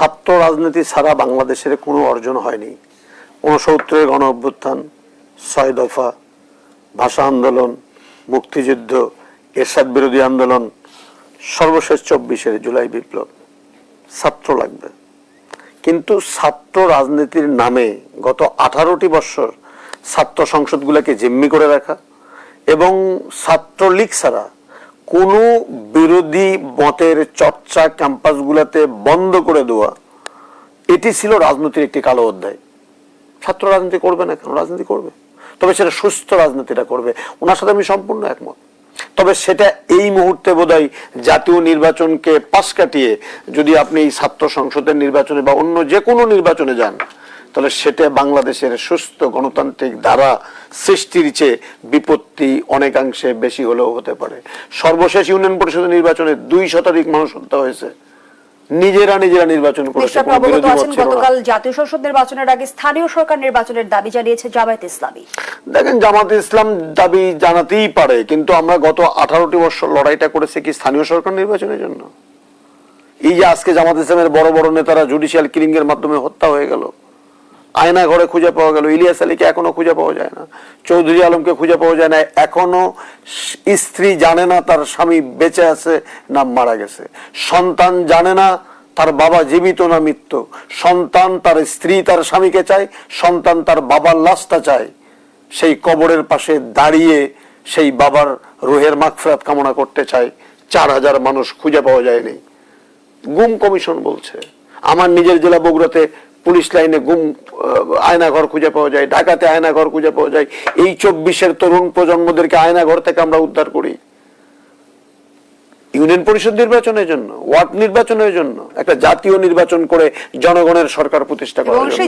ছাত্র রাজনীতি ছাড়া বাংলাদেশের কোনো অর্জন হয়নি। ৬৯-এর গণ অভ্যুত্থান, ৬ দফা, ভাষা আন্দোলন, মুক্তিযুদ্ধ, এরশাদ বিরোধী আন্দোলন, সর্বশেষ ২৪-এর জুলাই বিপ্লব। ছাত্র লাগবে, কিন্তু ছাত্র রাজনীতির নামে গত 18টি বছর ছাত্র সংসদগুলোকে জিম্মি করে রাখা এবং ছাত্রলীগ ছাড়া কোনো বিরোধী মতের চর্চা ক্যাম্পাসগুলোতে বন্ধ করে দেওয়া, এটি ছিল রাজনীতির একটি কালো অধ্যায়। ছাত্র রাজনীতি করবে না কেন? রাজনীতি করবে, তবে সেটা সুস্থ রাজনীতিটা করবে। ওনার সাথে আমি সম্পূর্ণ একমত। তবে সেটা এই মুহূর্তে বোধহয় জাতীয় নির্বাচনকে পাশ কাটিয়ে যদি আপনি এই ছাত্র সংসদের নির্বাচনে বা অন্য যে কোনো নির্বাচনে যান, তাহলে সেটা বাংলাদেশের সুস্থ গণতান্ত্রিক ধারা সৃষ্টির চেয়ে বিপত্তি অনেকাংশে বেশি হলেও হতে পারে। সর্বশেষ ইউনিয়ন পরিষদের নির্বাচনে 2 শতাধিক মানুষ হত্যা হয়েছে, নিজেরা নির্বাচন করেছে। গতকাল জাতীয় সংসদ নির্বাচনের আগে স্থানীয় সরকার নির্বাচনের দাবি জানিয়েছে জামায়াতে ইসলামী। দেখেন, জামায়াতে ইসলাম দাবি জানাতেই পারে, কিন্তু আমরা গত 18টি বছর লড়াইটা করেছি কি স্থানীয় সরকার নির্বাচনের জন্য? এই যে আজকে জামায়াতে ইসলামের বড় বড় নেতারা জুডিশিয়াল কিলিং এর মাধ্যমে হত্যা হয়ে গেল, আয়না ঘরে খুঁজে পাওয়া গেল, ইলিয়াস আলীকে এখনো খুঁজে পাওয়া যায় না, চৌধুরী আলমকে খুঁজে পাওয়া যায় না, এখনো স্ত্রী জানে না তার স্বামী বেঁচে আছে না মারা গেছে, সন্তান জানে না তার বাবা জীবিত না মৃত্যু, সন্তান তার স্ত্রী তার স্বামীকে চায়, সন্তান তার বাবার লাশটা চায়, সেই কবরের পাশে দাঁড়িয়ে সেই বাবার রুহের মাগফিরাত কামনা করতে চায়। 4000 মানুষ খুঁজে পাওয়া যায়নি। গুম কমিশন বলছে। আমার নিজের জেলা বগুড়াতে পুলিশ লাইনে গুম আয়নাঘর খুঁজে পাওয়া যায়, ঢাকাতে আয়নাঘর খুঁজে পাওয়া যায়। এই 24-এর তরুণ প্রজন্মদেরকে আয়নাঘর থেকে আমরা উদ্ধার করি ইউনিয়ন পরিষদ নির্বাচনের জন্য, ওয়ার্ড নির্বাচনের জন্য, একটা জাতীয় নির্বাচন করে জনগণের সরকার প্রতিষ্ঠা করার জন্য।